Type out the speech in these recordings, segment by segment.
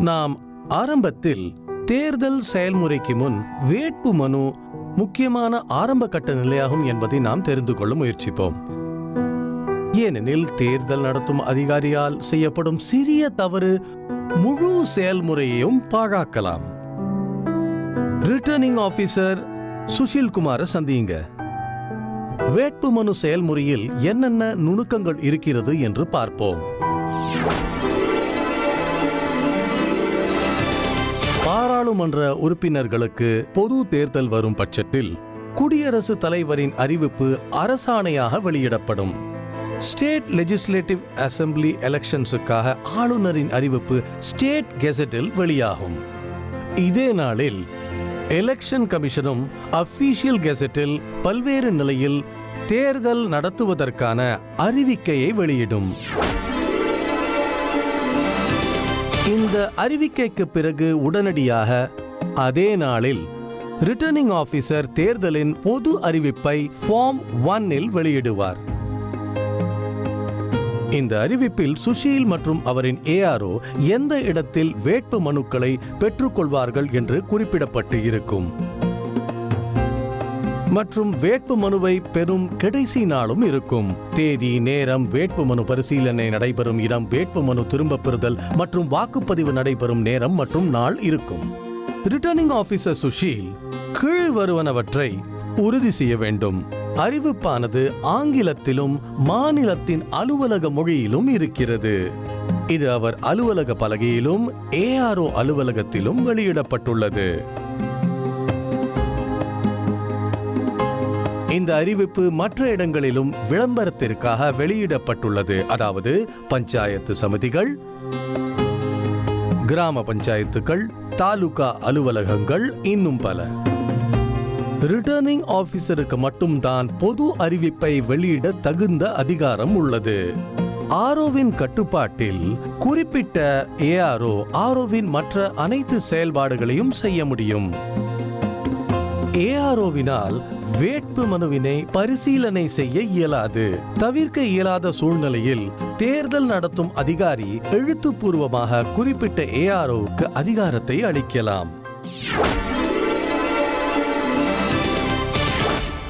நாம் ஆரம்பத்தில் தேர்தல் செயல்முறைக்கு முன் வேட்பு மனு முக்கியமான ஆரம்ப கட்ட நிலையாகும் என்பதை நாம் தெரிந்து கொள்ள முயற்சிப்போம். ஏனெனில் தேர்தல் நடத்தும் அதிகாரியால் செய்யப்படும் சிறிய தவறு முழு செயல்முறையையும் பாழாக்கலாம். ரிட்டர்னிங் ஆபீசர் சுஷில் குமார சந்தியுங்க. வேட்பு மனு செயல்முறையில் என்னென்ன நுணுக்கங்கள் இருக்கிறது என்று பார்ப்போம். பாராளுமன்ற உறுப்பினர்களுக்கு பொது தேர்தல் வரும் பட்சத்தில் குடியரசுத் தலைவரின் அறிவிப்பு அரசாணையாக வெளியிடப்படும். ஸ்டேட் லெஜிஸ்லேட்டிவ் அசெம்பிளி எலெக்ஷன்ஸுக்காக ஆளுநரின் அறிவிப்பு ஸ்டேட் கெசட்டில் வெளியாகும். இதே நாளில் எலெக்ஷன் கமிஷனும் அபிஷியல் கெசட்டில் பல்வேறு நிலையில் தேர்தல் நடத்துவதற்கான அறிவிக்கையை வெளியிடும். இந்த அறிவிக்கைக்கு பிறகு உடனடியாக அதே நாளில் ரிட்டர்னிங் ஆபீசர் தேர்தலின் பொது அறிவிப்பை ஃபார்ம் 1 வெளியிடுவார். இந்த அறிவிப்பில் சுஷீல் மற்றும் அவரின் ஏஆர்ஓ எந்த இடத்தில் வேட்பு மனுக்களை பெற்றுக்கொள்வார்கள் என்று குறிப்பிடப்பட்டு இருக்கும் மற்றும் வேட்பு மனுவை பெறும் கடைசி நாளும் இருக்கும். தேதி, நேரம், வேட்பு மனு பரிசீலனை நடைபெறும் இடம், வேட்பு மனு திரும்ப பெறுதல் மற்றும் வாக்குப்பதிவு நடைபெறும் நேரம் மற்றும் நாள் இருக்கும். ரிட்டர்னிங் ஆபீசர் சுஷீல் கீழ் வருவனவற்றை உறுதி செய்ய வேண்டும். அறிவிப்பானது ஆங்கிலத்திலும் மாநிலத்தின் அலுவலக மொழியிலும் இருக்கிறது. இது அவர் அலுவலக பலகையிலும் ஏஆர்ஓ அலுவலகத்திலும் வெளியிடப்பட்டுள்ளது. இந்த அறிவிப்பு மற்ற இடங்களிலும் விளம்பரத்திற்காக வெளியிடப்பட்டுள்ளது. அதாவது பஞ்சாயத்து சமிதிகள், கிராம பஞ்சாயத்துகள், தாலுகா அலுவலகங்கள், இன்னும் பல. ரிட்டர்னிங் ஆபீசருக்கு மட்டும்தான் பொது அறிவிப்பை வெளியிட தகுந்த அதிகாரம் உள்ளது. ஆர்ஓவின் கட்டுப்பாட்டில் குறிப்பிட்ட ஏஆர்ஓ ஆர்ஓவின் மற்ற அனைத்து செயல்பாடுகளையும் செய்ய முடியும். ஏஆர்ஓவினால் வேட்பு மனுவினை பரிசீலனை செய்ய இயலாது. தவிர்க்க இயலாத சூழ்நிலையில் தேர்தல் நடத்தும் அதிகாரி எழுத்துப்பூர்வமாக குறிப்பிட்ட ஏஆர்ஓவுக்கு அதிகாரத்தை அளிக்கலாம்.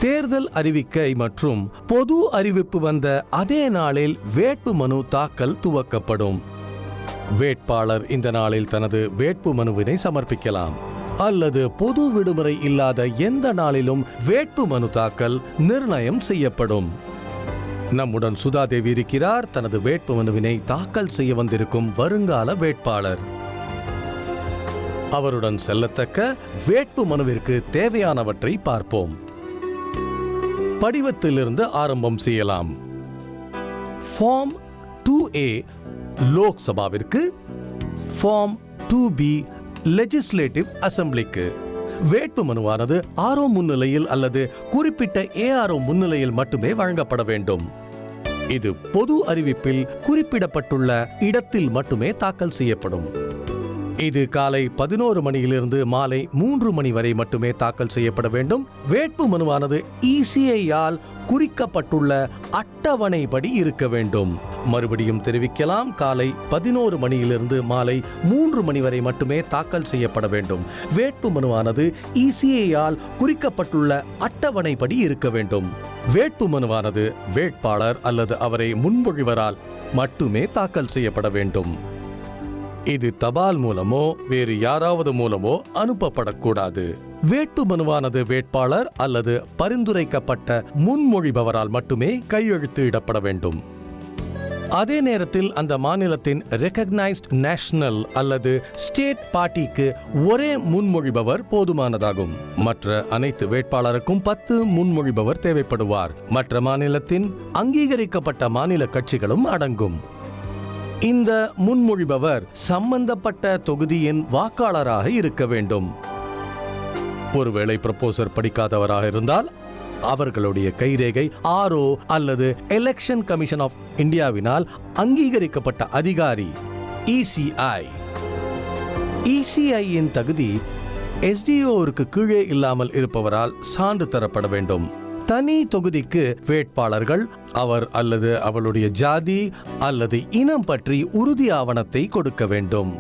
தேர்தல் அறிவிக்கை மற்றும் பொது அறிவிப்பு வந்த அதே நாளில் வேட்பு மனு தாக்கல் துவக்கப்படும். வேட்பாளர் இந்த நாளில் தனது வேட்பு மனுவினை சமர்ப்பிக்கலாம் அல்லது பொது விடுமுறை இல்லாத எந்த நாளிலும் வேட்பு மனு தாக்கல் நிர்ணயம் செய்யப்படும். நம்முடன் சுதாதேவி இருக்கிறார், தனது வேட்பு மனுவினை தாக்கல் செய்ய வந்திருக்கும் வருங்கால வேட்பாளர். அவருடன் செல்லத்தக்க வேட்பு மனுவிற்கு தேவையானவற்றை பார்ப்போம். படிவத்திலிருந்து ஆரம்பம் செய்யலாம். ஃபார்ம் 2A லோக்சபாவிற்கு, ஃபார்ம் 2B லெஜிஸ்லேட்டிவ் அசெம்பிளிக்கு. வேட்பு மனுவானது ஆர்ஓ முன்னிலையில் அல்லது குறிப்பிட்ட ஏஆர்ஓ முன்னிலையில் மட்டுமே வழங்கப்பட வேண்டும். இது பொது அறிவிப்பில் குறிப்பிடப்பட்டுள்ள இடத்தில் மட்டுமே தாக்கல் செய்யப்படும். இது காலை 11 மணியிலிருந்து மாலை 3 மணி வரை மட்டுமே தாக்கல் செய்யப்பட வேண்டும். வேட்பு மனுவானது இசிஐயால் குறிக்கப்பட்டுள்ள அட்டவணைப்படி இருக்க வேண்டும். மறுபடியும் தெரிவிக்கலாம், காலை 11 மணியிலிருந்து மாலை 3 மணி வரை மட்டுமே தாக்கல் செய்யப்பட வேண்டும். வேட்பு மனுவானது இசிஐயால் குறிக்கப்பட்டுள்ள அட்டவணைப்படி இருக்க வேண்டும். வேட்பு மனுவானது வேட்பாளர் அல்லது அவரை முன்மொழிவரால் மட்டுமே தாக்கல் செய்யப்பட வேண்டும். இது தபால் மூலமோ வேறு யாராவது மூலமோ அனுப்பப்படக்கூடாது. வேட்பு மனுவானது வேட்பாளர் அல்லது பரிந்துரைக்கப்பட்ட முன்மொழிபவரால் மட்டுமே கையெழுத்து இடப்பட வேண்டும். அதே நேரத்தில் அந்த மாநிலத்தின் ரெகக்னைஸ்ட் நேஷனல் அல்லது ஸ்டேட் பார்ட்டிக்கு ஒரே முன்மொழிபவர் போதுமானதாகும். மற்ற அனைத்து வேட்பாளருக்கும் 10 முன்மொழிபவர் தேவைப்படுவார். மற்ற மாநிலத்தின் அங்கீகரிக்கப்பட்ட மாநில கட்சிகளும் அடங்கும். இந்த முன்மொழிபவர் சம்பந்தப்பட்ட தொகுதியின் வாக்காளராக இருக்க வேண்டும். ஒருவேளை ப்ரொபோசர் படிக்காதவராக இருந்தால் அவர்களுடைய கைரேகை ஆர்ஓ அல்லது எலெக்ஷன் கமிஷன் ஆஃப் இந்தியாவினால் அங்கீகரிக்கப்பட்ட அதிகாரி இசிஐயின் தகுதி எஸ்டிஓருக்கு கீழே இல்லாமல் இருப்பவரால் சான்று தரப்பட வேண்டும். தனி தொகுதிக்கு வேட்பாளர்கள் அவர் அல்லது அவளுடைய ஜாதி அல்லது இனம் பற்றி உறுதி ஆவணத்தை கொடுக்க வேண்டும்.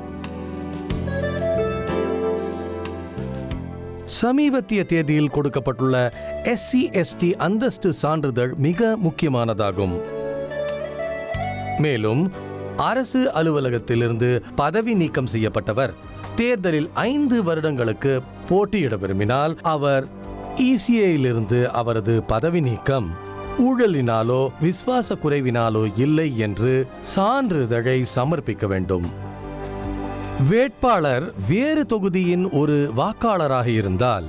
சமீபத்திய தேதியில் கொடுக்கப்பட்டுள்ள SC/ST அந்தஸ்து சான்றிதழ் மிக முக்கியமானதாகும். மேலும் அரசு அலுவலகத்திலிருந்து பதவி நீக்கம் செய்யப்பட்டவர் தேர்தலில் 5 வருடங்களுக்கு போட்டியிட விரும்பினால் அவர் ECAயிலிருந்து அவரது பதவி நீக்கம் ஊழலினாலோ விசுவாச குறைவினாலோ இல்லை என்று சான்றிதழை சமர்ப்பிக்க வேண்டும். வேட்பாளர் வேறு தொகுதியின் ஒரு வாக்காளராக இருந்தால்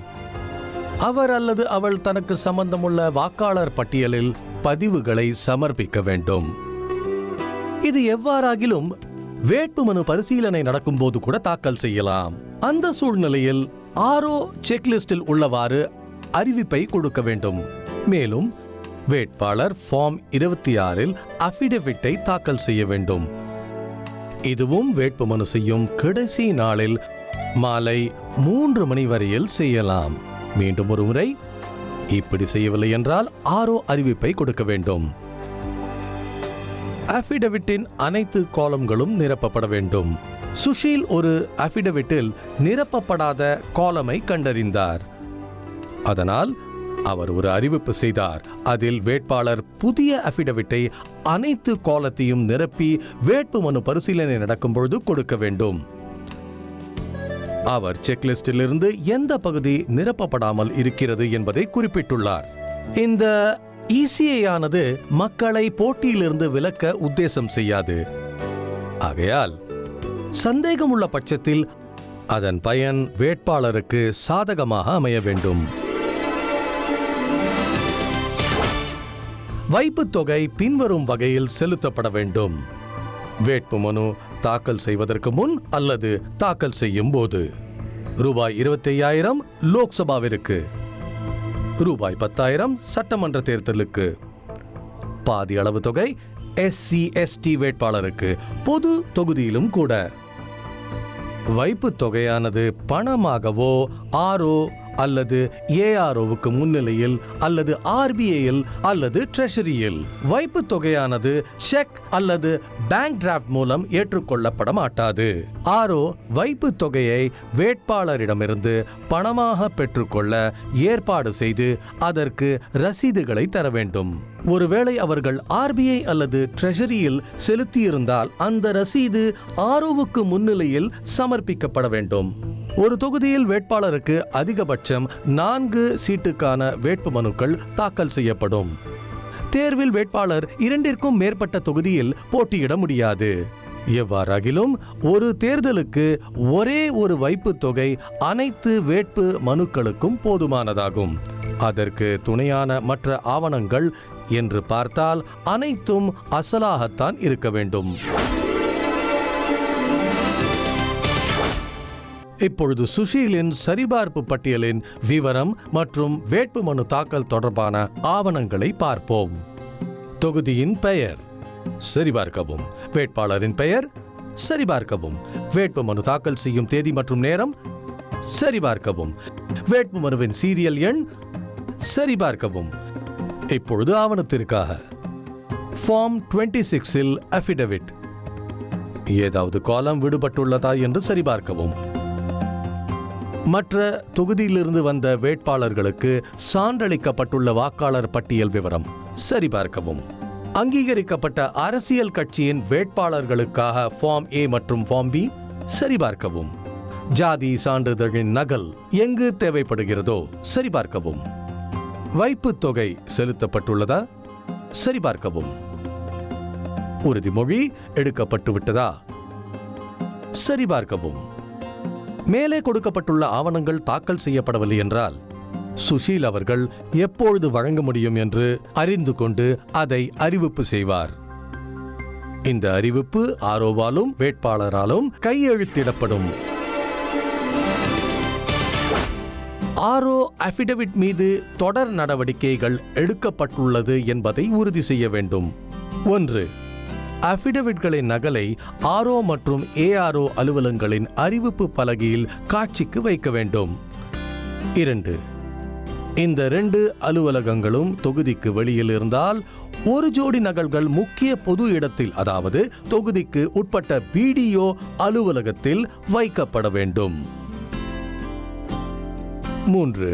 அவர் அல்லது அவள் தனக்கு சம்பந்தமுள்ள வாக்காளர் பட்டியலில் பதிவுகளை சமர்ப்பிக்க வேண்டும். இது எவ்வாறாகிலும் வேட்புமனு பரிசீலனை நடக்கும் போது கூட தாக்கல் செய்யலாம். அந்த சூழ்நிலையில் RO செக்லிஸ்டில் உள்ளவாறு அறிவிப்பை கொடுக்க வேண்டும். மேலும் வேட்பாளர் ஃபார்ம் 26இல் அஃபிடவிட்டை தாக்கல் செய்ய வேண்டும். இதுவும் வேட்புமனு செய்யும் கடைசி நாளில் மாலை 3 மணி வரையில் செய்யலாம். மீண்டும் ஒரு முறை, இப்படி செய்யவில்லை என்றால் RO அறிவிப்பை கொடுக்க வேண்டும். அஃபிடவிட்டின் அனைத்து காலம்களும் நிரப்பப்பட வேண்டும். சுஷீல் ஒரு அஃபிடவிட்டில் நிரப்பப்படாத காலமை கண்டறிந்தார். அதனால் அவர் ஒரு அறிவிப்பு செய்தார். அதில் வேட்பாளர் புதிய அஃபிடவிட்டை அனைத்து காலத்தையும் நிரப்பி வேட்புமனு பரிசீலனை நடக்கும் பொழுது கொடுக்க வேண்டும். அவர் செக்லிஸ்டிலிருந்து எந்த பகுதி நிரப்பப்படாமல் இருக்கிறது என்பதை குறிப்பிட்டுள்ளார். இந்த ECAயானது மக்களை போட்டியிலிருந்து விலக்க உத்தேசம் செய்யாது. ஆகையால் சந்தேகமுள்ள பட்சத்தில் அதன் பயன் வேட்பாளருக்கு சாதகமாக அமைய வேண்டும். வைப்புத் தொகை பின்வரும் வகையில் செலுத்தப்பட வேண்டும். வேட்புமனு தாக்கல் செய்வதற்கு முன் அல்லது தாக்கல் செய்யும் போது ரூபாய் 25,000 லோக்சபாவிற்கு, ரூபாய் 10,000 சட்டமன்ற தேர்தலுக்கு, பாதி அளவு தொகை SC/ST வேட்பாளருக்கு பொது தொகுதியிலும் கூட. வைப்புத் தொகையானது பணமாகவோ RO அல்லது AROவுக்கு முன்னிலையில் அல்லது RBIயில் அல்லது ட்ரெஷரியில். வைப்புத் தொகையானது செக் அல்லது பேங்க் டிராஃப்ட் மூலம் ஏற்றுக்கொள்ளப்பட மாட்டாது. RO வைப்புத் தொகையை வேட்பாளரிடமிருந்து பணமாக பெற்றுக்கொள்ள ஏற்பாடு செய்து அதற்கு ரசீதுகளை தர வேண்டும். ஒருவேளை அவர்கள் RBI அல்லது ட்ரெஷரியில் செலுத்தியிருந்தால் அந்த ரசீது ROவுக்கு முன்னிலையில் சமர்ப்பிக்கப்பட வேண்டும். ஒரு தொகுதியில் வேட்பாளருக்கு அதிகபட்சம் 4 சீட்டுக்கான வேட்புமனுக்கள் தாக்கல் செய்யப்படும். தேர்வில் வேட்பாளர் 2ற்கும் மேற்பட்ட தொகுதியில் போட்டியிட முடியாது. எவ்வாறாகிலும் ஒரு தேர்தலுக்கு ஒரே ஒரு வைப்புத் தொகை அனைத்து வேட்பு மனுக்களுக்கும் போதுமானதாகும். அதற்கு துணையான மற்ற ஆவணங்கள் என்று பார்த்தால் அனைத்தும் அசலாகத்தான் இருக்க வேண்டும். இப்பொழுது சுஷீலின் சரிபார்ப்பு பட்டியலின் விவரம் மற்றும் வேட்புமனு தாக்கல் தொடர்பான ஆவணங்களை பார்ப்போம். தொகுதியின் பெயர் சரிபார்க்கவும். வேட்பாளரின் பெயர் சரிபார்க்கவும். வேட்புமனு தாக்கல் செய்யும் தேதி மற்றும் நேரம் சரிபார்க்கவும். வேட்புமனுவின் சீரியல் எண் சரிபார்க்கவும். இப்பொழுது ஆவணத்திற்காக ஃபார்ம் 26இல் அஃபிடவிட். ஏதாவது காலம் விடுபட்டுள்ளதா என்று சரிபார்க்கவும். மற்ற தொகுதியிலிருந்து வந்த வேட்பாளர்களுக்கு சான்றளிக்கப்பட்டுள்ள வாக்காளர் பட்டியல் விவரம் சரிபார்க்கவும். அங்கீகரிக்கப்பட்ட அரசியல் கட்சியின் வேட்பாளர்களுக்காக ஃபார்ம் A மற்றும் ஃபார்ம் B சரிபார்க்கவும். ஜாதி சான்றிதழின் நகல் எங்கு தேவைப்படுகிறதோ சரிபார்க்கவும். வைப்புத் தொகை செலுத்தப்பட்டுள்ளதா சரிபார்க்கவும். உறுதிமொழி எடுக்கப்பட்டு விட்டதா சரிபார்க்கவும். மேலே கொடுக்கப்பட்டுள்ள ஆவணங்கள் தாக்கல் செய்யப்படவில்லை என்றால் சுஷீல் அவர்கள் எப்பொழுது வழங்க முடியும் என்று அறிந்து கொண்டு அதை அறிவிப்பு செய்வார். இந்த அறிவிப்பு ROவாலும் வேட்பாளராலும் கையெழுத்திடப்படும். RO அஃபிடவிட் மீது தொடர் நடவடிக்கைகள் எடுக்கப்பட்டுள்ளது என்பதை உறுதி செய்ய வேண்டும். 1. அஃபிடவிட்களின் நகலை RO மற்றும் ARO அலுவலகங்களின் அறிவிப்பு பலகையில் காட்சிக்கு வைக்க வேண்டும். 2. இந்த 2 அலுவலகங்களும் தொகுதிக்கு வெளியில் இருந்தால் ஒரு ஜோடி நகல்கள் முக்கிய பொது இடத்தில், அதாவது தொகுதிக்கு உட்பட்ட BDO அலுவலகத்தில் வைக்கப்பட வேண்டும். 3.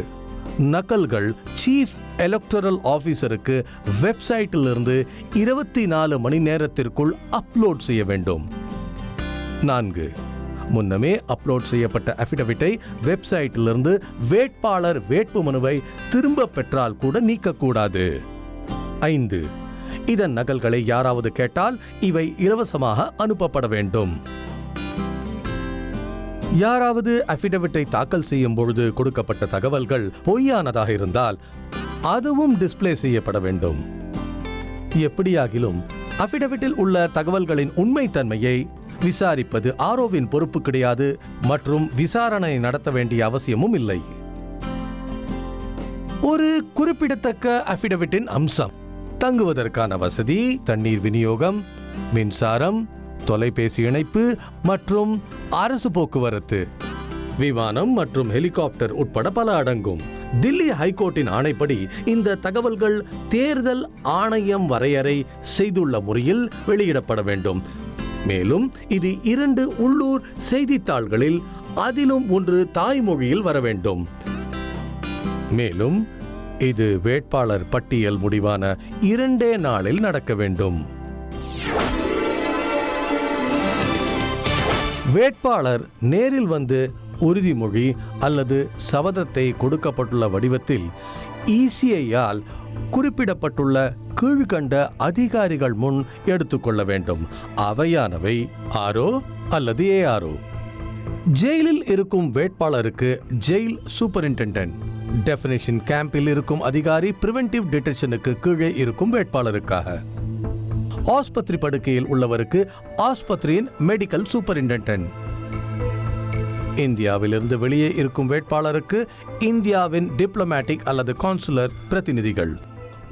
நகல்கள் சீஃப் எலக்டரல் ஆபீசருக்கு வெப்சைட்டிலிருந்து 24 மணி நேரத்திற்குள் அப்லோட் செய்ய வேண்டும். 4. முன்னமே அப்லோட் செய்யப்பட்ட அஃபிடவிட்டை வெப்சைட்டிலிருந்து வேட்பாளர் வேட்புமனுவை திரும்ப பெற்றால் கூட நீக்கக்கூடாது. 5. இதன் நகல்களை யாராவது கேட்டால் இவை இலவசமாக அனுப்பப்பட வேண்டும். யாராவது அஃபிடவிட்டை தாக்கல் செய்யும் பொழுது கொடுக்கப்பட்ட தகவல்கள் பொய்யானதாக இருந்தால் அதுவும் டிஸ்ப்ளே செய்யப்பட வேண்டும். எப்படியாகிலும் அஃபிடவிட்டில் உள்ள தகவல்களின் உண்மைத்தன்மையை விசாரிப்பது ஆர்ஓவின் பொறுப்பு கிடையாது மற்றும் விசாரணை நடத்த வேண்டிய அவசியமும் இல்லை. ஒரு குறிப்பிடத்தக்க அஃபிடவிட்டின் அம்சம் தங்குவதற்கான வசதி, தண்ணீர் விநியோகம், மின்சாரம், தொலைபேசி இணைப்பு மற்றும் அரசு போக்குவரத்து, விமானம் மற்றும் ஹெலிகாப்டர் உட்பட பல அடங்கும். தில்லி ஹைகோர்ட்டின் ஆணைப்படி இந்த தகவல்கள் தேர்தல் ஆணையம் வரையறை செய்துள்ள முறையில் வெளியிடப்பட வேண்டும். மேலும் இது 2 உள்ளூர் செய்தித்தாள்களில் அதிலும் ஒன்று தாய்மொழியில் வர வேண்டும். மேலும் இது வேட்பாளர் பட்டியல் முடிவான 2 நாளில் நடக்க வேண்டும். வேட்பாளர் நேரில் வந்து உறுதிமொழி அல்லது சபதத்தை கொடுக்கப்பட்டுள்ள வடிவத்தில் ECIயால் குறிப்பிடப்பட்டுள்ள கீழ்கண்ட அதிகாரிகள் முன் எடுத்துக்கொள்ள வேண்டும். அவையானவை RO அல்லது ARO. ஜெயிலில் இருக்கும் வேட்பாளருக்கு ஜெயில் சூப்பரிண்டெண்டன்ட். டெஃபினிஷன் கேம்பில் இருக்கும் அதிகாரி பிரிவென்டிவ் டிடென்ஷனுக்கு கீழே இருக்கும் வேட்பாளருக்காக. ஆஸ்பத்திரி படுக்கையில் உள்ளவருக்கு ஆஸ்பத்திரியின் மெடிக்கல் சூப்பரிண்டெண்டன்ட். இந்தியாவிலிருந்து வெளியே இருக்கும் வேட்பாளருக்கு இந்தியாவின் டிப்ளமேட்டிக் அல்லது கான்சுலர் பிரதிநிதிகள்.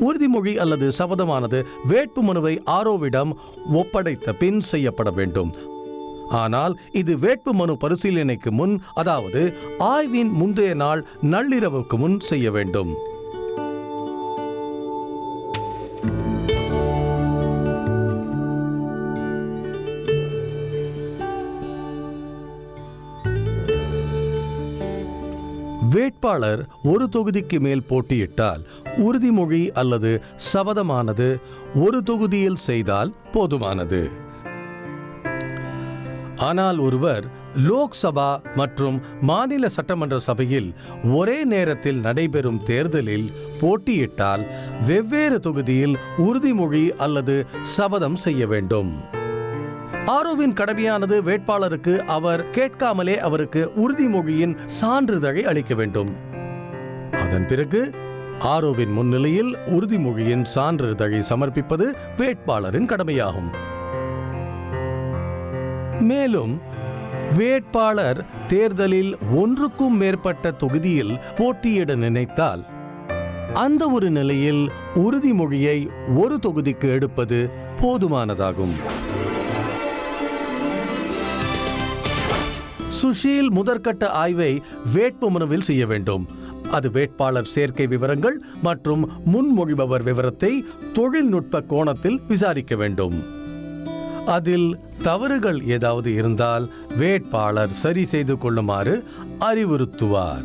உறுதிமொழி அல்லது சபதமானது வேட்புமனுவை ஆர்ஓவிடம் ஒப்படைத்த பின் செய்யப்பட வேண்டும். ஆனால் இது வேட்புமனு பரிசீலனைக்கு முன், அதாவது ஆய்வின் முந்தைய நாள் நள்ளிரவுக்கு முன் செய்ய வேண்டும். வேட்பாளர் ஒரு தொகுதிக்கு மேல் போட்டியிட்டால் உறுதிமொழி அல்லது சபதமானது ஒரு தொகுதியில் செய்தால் போதுமானது. ஆனால் ஒருவர் லோக்சபா மற்றும் மாநில சட்டமன்ற சபையில் ஒரே நேரத்தில் நடைபெறும் தேர்தலில் போட்டியிட்டால் வெவ்வேறு தொகுதியில் உறுதிமொழி அல்லது சபதம் செய்ய வேண்டும். ஆர்ஓவின் கடமையானது வேட்பாளருக்கு அவர் கேட்காமலே அவருக்கு உறுதிமொழியின் சான்றிதழை அளிக்க வேண்டும். அதன் பிறகு ஆர்ஓவின் முன்னிலையில் உறுதிமொழியின் சான்றிதழை சமர்ப்பிப்பது வேட்பாளரின் கடமையாகும். மேலும் வேட்பாளர் தேர்தலில் ஒன்றுக்கும் மேற்பட்ட தொகுதியில் போட்டியிட நினைத்தால் அந்த ஒரு நிலையில் உறுதிமொழியை ஒரு தொகுதிக்கு எடுப்பது போதுமானதாகும். சுஷீல் முதற்கட்ட ஆய்வை வேட்புமனுவில் செய்ய வேண்டும். அது வேட்பாளர் சேர்க்கை விவரங்கள் மற்றும் முன்மொழிபவர் விவரத்தை தொழில்நுட்ப கோணத்தில் விசாரிக்க வேண்டும். அதில் தவறுகள் ஏதாவது இருந்தால் வேட்பாளர் சரி செய்து கொள்ளுமாறு அறிவுறுத்துவார்.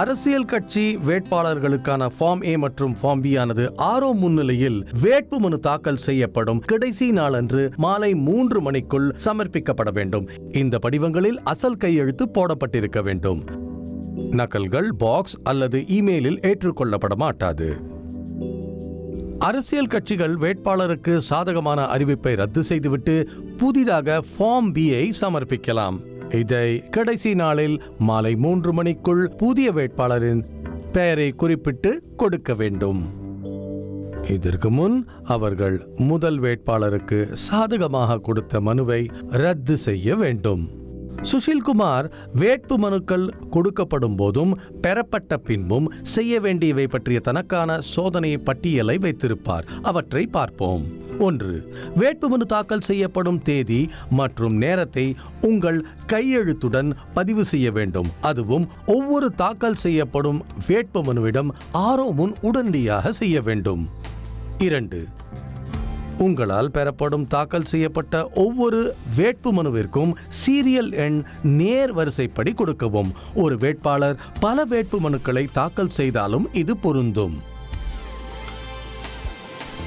அரசியல் கட்சி வேட்பாளர்களுக்கான ஃபார்ம் A மற்றும் ஃபார்ம் B ஆனது ஆர்ஓ முன்னிலையில் வேட்புமனு தாக்கல் செய்யப்படும் கடைசி நாளன்று மாலை 3 மணிக்குள் சமர்ப்பிக்கப்பட வேண்டும். இந்த படிவங்களில் அசல் கையெழுத்து போடப்பட்டிருக்க வேண்டும். நகல்கள் பாக்ஸ் அல்லது இமெயிலில் ஏற்றுக்கொள்ளப்பட மாட்டாது. அரசியல் கட்சிகள் வேட்பாளருக்கு சாதகமான அறிவிப்பை ரத்து செய்துவிட்டு புதிதாக ஃபார்ம் B-ஐ சமர்ப்பிக்கலாம். இதை கடைசி நாளில் மாலை 3 மணிக்குள் புதிய வேட்பாளரின் பெயரை குறிப்பிட்டு கொடுக்க வேண்டும். இதற்கு முன் அவர்கள் முதல் வேட்பாளருக்கு சாதகமாக கொடுத்த மனுவை ரத்து செய்ய வேண்டும். சுஷில்குமார் வேட்பு மனுக்கள் கொடுக்கப்படும் போதும் பெறப்பட்ட பின்பும் செய்ய வேண்டியவை பற்றிய தனக்கான சோதனை பட்டியலை வைத்திருப்பார். அவற்றை பார்ப்போம். 1. வேட்புமனு தாக்கல் செய்யப்படும் தேதி மற்றும் நேரத்தை உங்கள் கையெழுத்துடன் பதிவு செய்ய வேண்டும். அதுவும் ஒவ்வொரு தாக்கல் செய்யப்படும் வேட்புமனுவிடம் ஆர்ஓ முன் உடனடியாக செய்ய வேண்டும். 2. உங்களால் பெறப்படும் தாக்கல் செய்யப்பட்ட ஒவ்வொரு வேட்பு மனுவிற்கும் சீரியல் எண் நேர் வரிசைப்படி கொடுக்கவும். ஒரு வேட்பாளர் பல வேட்பு மனுக்களை தாக்கல் செய்தாலும் இது பொருந்தும்.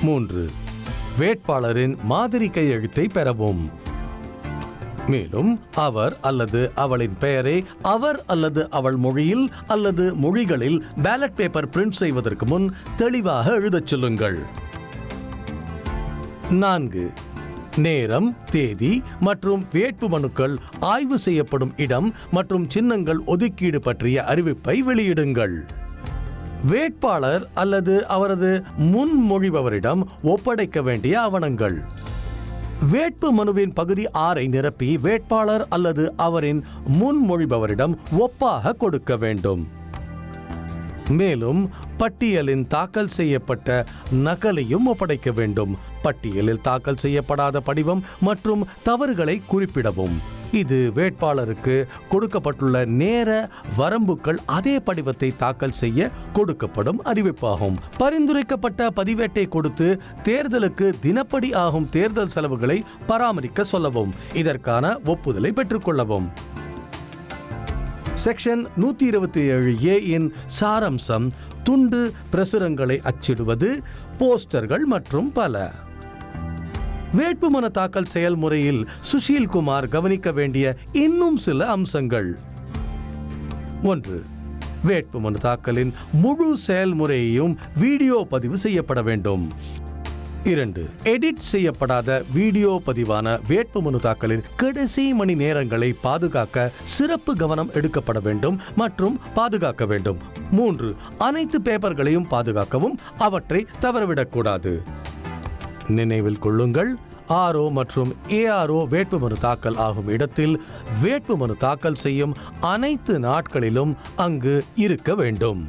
3. வேட்பாளரின் மாதிரி கையெழுத்தை பெறவும். மேலும் அவர் அல்லது அவளின் பெயரை அவர் அல்லது அவள் மொழியில் அல்லது மொழிகளில் பேலட் பேப்பர் பிரிண்ட் செய்வதற்கு முன் தெளிவாக எழுதச் சொல்லுங்கள். 4. நேரம், தேதி மற்றும் வேட்பு மனுக்கள் ஆய்வு செய்யப்படும் இடம் மற்றும் சின்னங்கள் ஒதுக்கீடு பற்றிய அறிவிப்பை வெளியிடுங்கள். வேட்பாளர் அல்லது அவரது முன்மொழிபவரிடம் ஒப்படைக்க வேண்டிய ஆவணங்கள். வேட்பு மனுவின் பகுதி 6 நிரப்பி வேட்பாளர் அல்லது அவரின் முன்மொழிபவரிடம் ஒப்பாக கொடுக்க வேண்டும். மேலும் பட்டியலின் தாக்கல் செய்யப்பட்ட நகலையும் ஒப்படைக்க வேண்டும். பட்டியலில் தாக்கல் செய்யப்படாத படிவம் மற்றும் தவறுகளை குறிப்பிடவும். இது வேட்பாளருக்கு கொடுக்கப்பட்டுள்ள நேர வரம்புகள் அதே படிவத்தை தாக்கல் செய்ய கொடுக்கப்படும் அறிவிப்பாகும். பரிந்துரைக்கப்பட்ட பதிவேட்டை கொடுத்து தேர்தலுக்கு தினப்படி ஆகும் தேர்தல் செலவுகளை பராமரிக்க சொல்லவும். இதற்கான ஒப்புதலை பெற்றுக்கொள்ளவும். செக்ஷன் 127A இன் சாரம்சம் துண்டு பிரசுரங்களை அச்சிடுவது, போஸ்டர்கள் மற்றும் பல. வேட்புமனு தாக்கல் செயல்முறையில் சுஷீல் குமார் கவனிக்க வேண்டிய இன்னும் சில அம்சங்கள். 1. வேட்புமனு தாக்கலின் முழு செயல்முறையையும் வீடியோ பதிவு செய்யப்பட வேண்டும். 2. எடிட் செய்யப்படாத வீடியோ பதிவான வேட்புமனு தாக்கலின் கடைசி மணி நேரங்களை பாதுகாக்க சிறப்பு கவனம் எடுக்கப்பட வேண்டும் மற்றும் பாதுகாக்க வேண்டும். 3. அனைத்து பேப்பர்களையும் பாதுகாக்கவும் அவற்றை தவறவிடக்கூடாது. நினைவில் கொள்ளுங்கள், RO மற்றும் ARO வேட்புமனு தாக்கல் ஆகும் இடத்தில் வேட்புமனு தாக்கல் செய்யும் அனைத்து நாட்களிலும் அங்கு இருக்க வேண்டும்.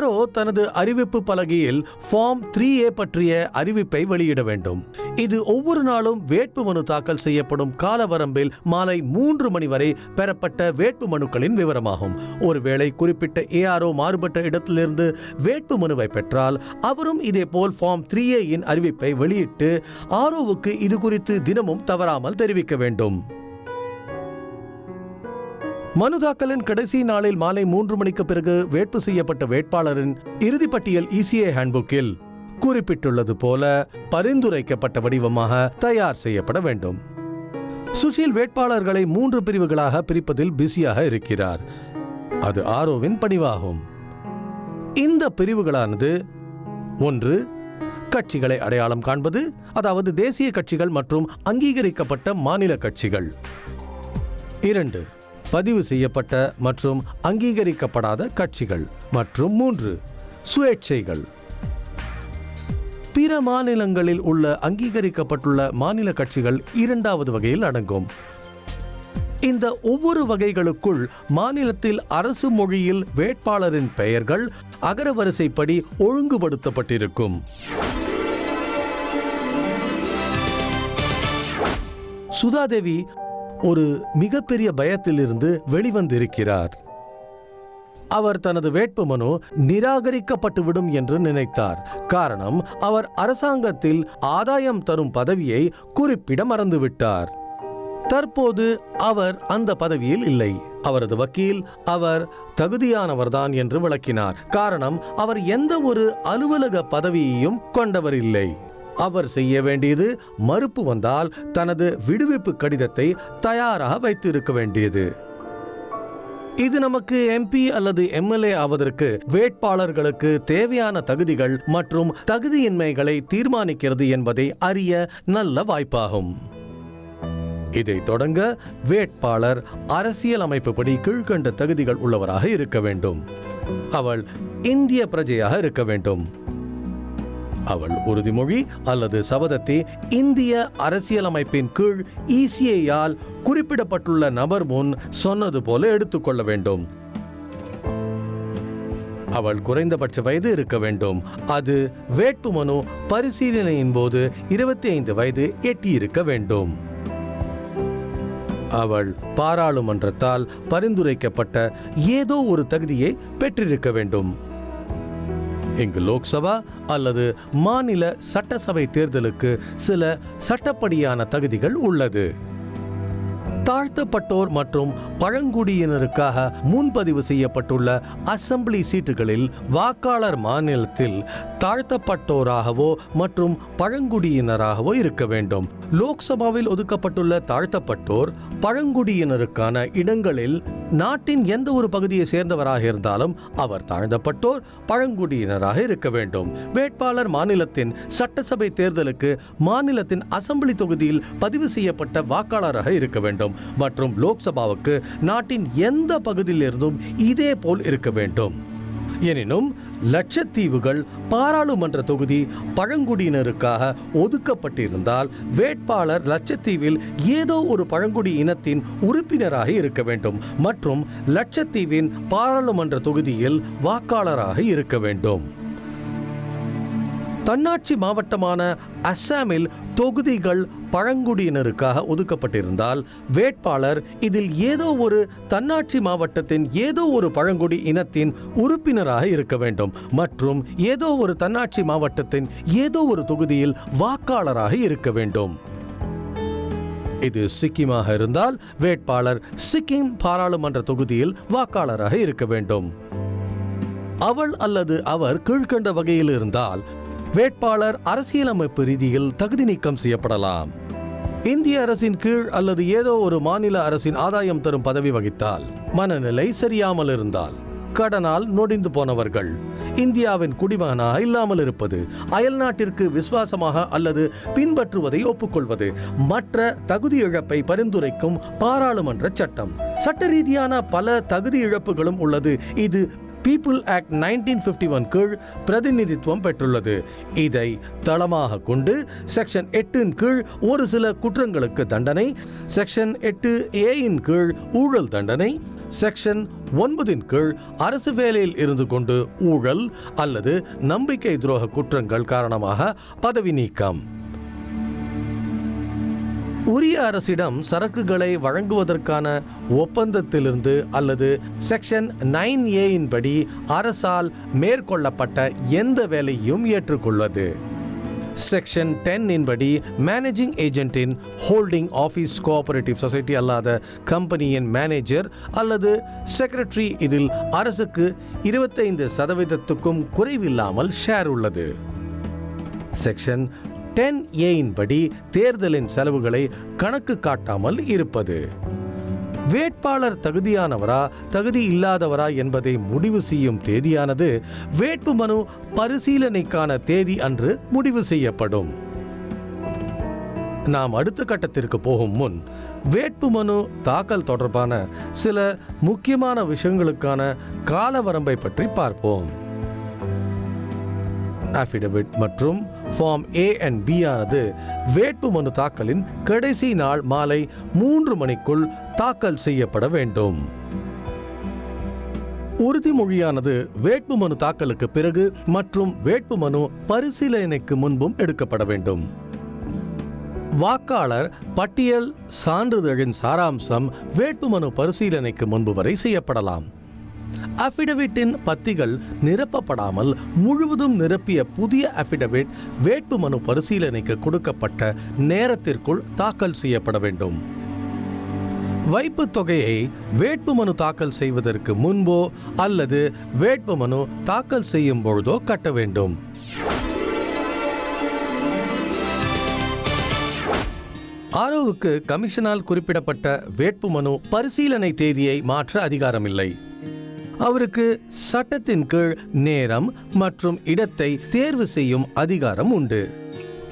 RO தனது அறிவிப்பு பலகையில் ஃபார்ம் 3A பற்றிய அறிவிப்பை வெளியிட வேண்டும். இது ஒவ்வொரு நாளும் வேட்புமனு தாக்கல் செய்யப்படும் காலவரம்பில் மாலை 3 மணி வரை பெறப்பட்ட வேட்புமனுக்களின் விவரமாகும். ஒருவேளை குறிப்பிட்ட ARO மாறுபட்ட இடத்திலிருந்து வேட்புமனுவை பெற்றால் அவரும் இதேபோல் ஃபார்ம் 3A இன் அறிவிப்பை வெளியிட்டு ROவுக்கு இது குறித்து தினமும் தவறாமல் தெரிவிக்க வேண்டும். மனு தாக்கலின் கடைசி நாளில் மாலை 3 மணிக்கு பிறகு வேட்பு செய்யப்பட்ட வேட்பாளரின் இறுதிப்பட்டியல் ECA ஹேண்ட்புக்கில் குறிப்பிட்டுள்ளது போல பரிந்துரைக்கப்பட்ட வடிவமாக தயார் செய்யப்பட வேண்டும். சுஷீல் வேட்பாளர்களை 3 பிரிவுகளாக பிரிப்பதில் பிஸியாக இருக்கிறார். அது ROவின் பணிவாகும். இந்த பிரிவுகளானது 1. கட்சிகளை அடையாளம் காண்பது, அதாவது தேசிய கட்சிகள் மற்றும் அங்கீகரிக்கப்பட்ட மாநில கட்சிகள். 2. பதிவு செய்யப்பட்ட மற்றும் அங்கீகரிக்கப்படாத கட்சிகள். மற்றும் 3. சுயேட்சைகள். பிற மாநிலங்களில் உள்ள அங்கீகரிக்கப்பட்டுள்ள மாநில கட்சிகள் 2வது வகையில் அடங்கும். இந்த ஒவ்வொரு வகைகளுக்குள் மாநிலத்தில் அரசு மொழியில் வேட்பாளரின் பெயர்கள் அகரவரிசைப்படி ஒழுங்குபடுத்தப்பட்டிருக்கும். சுதாதேவி ஒரு மிகப்பெரிய பயத்திலிருந்து வெளிவந்திருக்கிறார். அவர் தனது வேட்புமனு நிராகரிக்கப்பட்டுவிடும் என்று நினைத்தார். காரணம், அவர் அரசாங்கத்தில் ஆதாயம் தரும் பதவியை குறிப்பிட மறந்துவிட்டார். தற்போது அவர் அந்த பதவியில் இல்லை. அவரது வக்கீல் அவர் தகுதியானவர்தான் என்று விளக்கினார். காரணம், அவர் எந்த ஒரு அலுவலக பதவியையும் கொண்டவர் இல்லை. அவர் செய்ய வேண்டியது மறுப்பு வந்தால் தனது விடுவிப்பு கடிதத்தை தயாராக வைத்திருக்க வேண்டியது. இது நமக்கு MP அல்லது MLA ஆவதற்கு வேட்பாளர்களுக்கு தேவையான தகுதிகள் மற்றும் தகுதியின்மைகளை தீர்மானிக்கிறது என்பதை அறிய நல்ல வாய்ப்பாகும். இதை தொடங்க வேட்பாளர் அரசியல் அமைப்புப்படி கீழ்கண்ட தகுதிகள் உள்ளவராக இருக்க வேண்டும். அவள் இந்திய பிரஜையாக இருக்க வேண்டும். அவள் உறுதிமொழி அல்லது சபதத்தை இந்திய அரசியலமைப்பின் கீழ் ECAயால் குறிப்பிடப்பட்டுள்ள நபர் முன் சொன்னது போல எடுத்துக்கொள்ள வேண்டும். அவள் குறைந்தபட்ச வயது இருக்க வேண்டும். அது வேட்புமனு பரிசீலனையின் போது 25 வயது எட்டியிருக்க வேண்டும். அவள் பாராளுமன்றத்தால் பரிந்துரைக்கப்பட்ட ஏதோ ஒரு தகுதியை பெற்றிருக்க வேண்டும். இங்கு லோக்சபா அல்லது மாநில சட்டசபை தேர்தலுக்கு சில சட்டப்படியான தகுதிகள் உள்ளது. தாழ்த்தப்பட்டோர் மற்றும் பழங்குடியினருக்காக முன்பதிவு செய்யப்பட்டுள்ள அசெம்பிளி சீட்டுகளில் வாக்காளர் மாநிலத்தில் தாழ்த்தப்பட்டோராகவோ மற்றும் பழங்குடியினராகவோ இருக்க வேண்டும். லோக்சபாவில் ஒதுக்கப்பட்டுள்ள தாழ்த்தப்பட்டோர் பழங்குடியினருக்கான இடங்களில் நாட்டின் எந்த ஒரு பகுதியை சேர்ந்தவராக இருந்தாலும் அவர் தாழ்த்தப்பட்டோர் பழங்குடியினராக இருக்க வேண்டும். வேட்பாளர் மாநிலத்தின் சட்டசபை தேர்தலுக்கு மாநிலத்தின் அசெம்பிளி தொகுதியில் பதிவு செய்யப்பட்ட வாக்காளராக இருக்க வேண்டும் மற்றும் லோக்சபாவுக்கு நாட்டின் எந்த பகுதியிலிருந்தும் இதே போல் இருக்க வேண்டும். எனினும் லட்சத்தீவுகள் பாராளுமன்ற தொகுதி பழங்குடியினருக்காக ஒதுக்கப்பட்டிருந்தால் வேட்பாளர் லட்சத்தீவில் ஏதோ ஒரு பழங்குடி இனத்தின் உறுப்பினராக இருக்க வேண்டும் மற்றும் லட்சத்தீவின் பாராளுமன்ற தொகுதியில் வாக்காளராக இருக்க வேண்டும். தன்னாட்சி மாவட்டமான அஸ்ஸாமில் தொகுதிகள் பழங்குடியினருக்காக ஒதுக்கப்பட்டிருந்தால் வேட்பாளர் இதில் ஏதோ ஒரு தன்னாட்சி மாவட்டத்தின் ஏதோ ஒரு பழங்குடி இனத்தின் உறுப்பினராக இருக்க வேண்டும் மற்றும் ஏதோ ஒரு தன்னாட்சி மாவட்டத்தின் ஏதோ ஒரு தொகுதியில் வாக்காளராக இருக்க வேண்டும். இது சிக்கிமாக இருந்தால் வேட்பாளர் சிக்கிம் பாராளுமன்ற தொகுதியில் வாக்காளராக இருக்க வேண்டும். அவள் அல்லது அவர் கீழ்கண்ட வகையில் இருந்தால் வேட்பாளர் அரசியலமைப்பு ரீதியில் தகுதி நீக்கம் செய்யப்படலாம். இந்திய அரசின் கீழ் அல்லது ஏதோ ஒரு மாநில அரசின் ஆதாயம் தரும் பதவி வகித்தால், மனநிலை சரியாமல் இருந்தால், கடனால் நொடிந்து போனவர்கள், இந்தியாவின் குடிமகனாக இல்லாமல் இருப்பது, அயல்நாட்டிற்கு விசுவாசமாக அல்லது பின்பற்றுவதை ஒப்புக்கொள்வது, மற்ற தகுதி இழப்பை பரிந்துரைக்கும் பாராளுமன்ற சட்டம். சட்ட ரீதியான பல தகுதி இழப்புகளும் உள்ளது. இது பீப்புள் ஆக்ட் 1951 கீழ் பிரதிநிதித்துவம் பெற்றுள்ளது. இதை தளமாக கொண்டு செக்ஷன் 8 கீழ் ஒரு சில குற்றங்களுக்கு தண்டனை, செக்ஷன் 8A கீழ் ஊழல் தண்டனை, செக்ஷன் 9 கீழ் அரசு வேலையில் இருந்து கொண்டு ஊழல் அல்லது நம்பிக்கை துரோக குற்றங்கள் காரணமாக பதவி நீக்கம். உரிய அரசிடம் சரக்குகளை வழங்குவதற்கான ஒப்பந்தத்திலிருந்து அல்லது செக்ஷன் 9A படி அரசால் மேற்கொள்ளப்பட்ட எந்த வேலையும் ஏற்றுக்கொள்வது. செக்ஷன் 10 படி மேனேஜிங் ஏஜென்ட்டின் ஹோல்டிங் ஆஃபீஸ் கோஆபரேட்டிவ் சொசைட்டி அல்லாத கம்பெனியின் மேனேஜர் அல்லது செக்ரட்டரி இதில் அரசுக்கு 25% குறைவில்லாமல் ஷேர் உள்ளது. செக்ஷன் 10A படி தேர்தலின் செலவுகளை கணக்கு காட்டாமல் இருப்பது. வேட்பாளர் தகுதியானவரா தகுதி இல்லாதவரா என்பதை முடிவு செய்யும் தேதியானது வேட்புமனு பரிசீலனைக்கான தேதி அன்று முடிவு செய்யப்படும். நாம் அடுத்த கட்டத்திற்கு போகும் முன் வேட்புமனு தாக்கல் தொடர்பான சில முக்கியமான விஷயங்களுக்கான கால வரம்பை பற்றி பார்ப்போம். அஃபிடவிட் மற்றும் ஃபார்ம் A and B ஆனது வேட்புமனு தாக்கலின் கடைசி நாள் மாலை 3 மணிக்குள் தாக்கல் செய்யப்பட வேண்டும். உறுதிமொழியானது வேட்புமனு தாக்கலுக்கு பிறகு மற்றும் வேட்புமனு பரிசீலனைக்கு முன்பும் எடுக்கப்பட வேண்டும். வாக்காளர் பட்டியல் சான்றிதழின் சாராம்சம் வேட்புமனு பரிசீலனைக்கு முன்பு வரை செய்யப்படலாம். அஃபிடவிட்டின் பத்திகள் நிரப்பப்படாமல் முழுவதும் நிரப்பிய புதிய அஃபிடவிட் வேட்புமனு பரிசீலனைக்கு கொடுக்கப்பட்ட நேரத்திற்குள் தாக்கல் செய்யப்பட வேண்டும். வைப்பு தொகையை வேட்புமனு தாக்கல் செய்வதற்கு முன்போ அல்லது வேட்புமனு தாக்கல் செய்யும் பொழுதோ கட்ட வேண்டும். ஆரோவுக்கு கமிஷனால் குறிப்பிடப்பட்ட வேட்புமனு பரிசீலனை தேதியை மாற்ற அதிகாரமில்லை. அவருக்கு சட்டத்தின் கீழ் நேரம் மற்றும் இடத்தை தேர்வு செய்யும் அதிகாரம் உண்டு.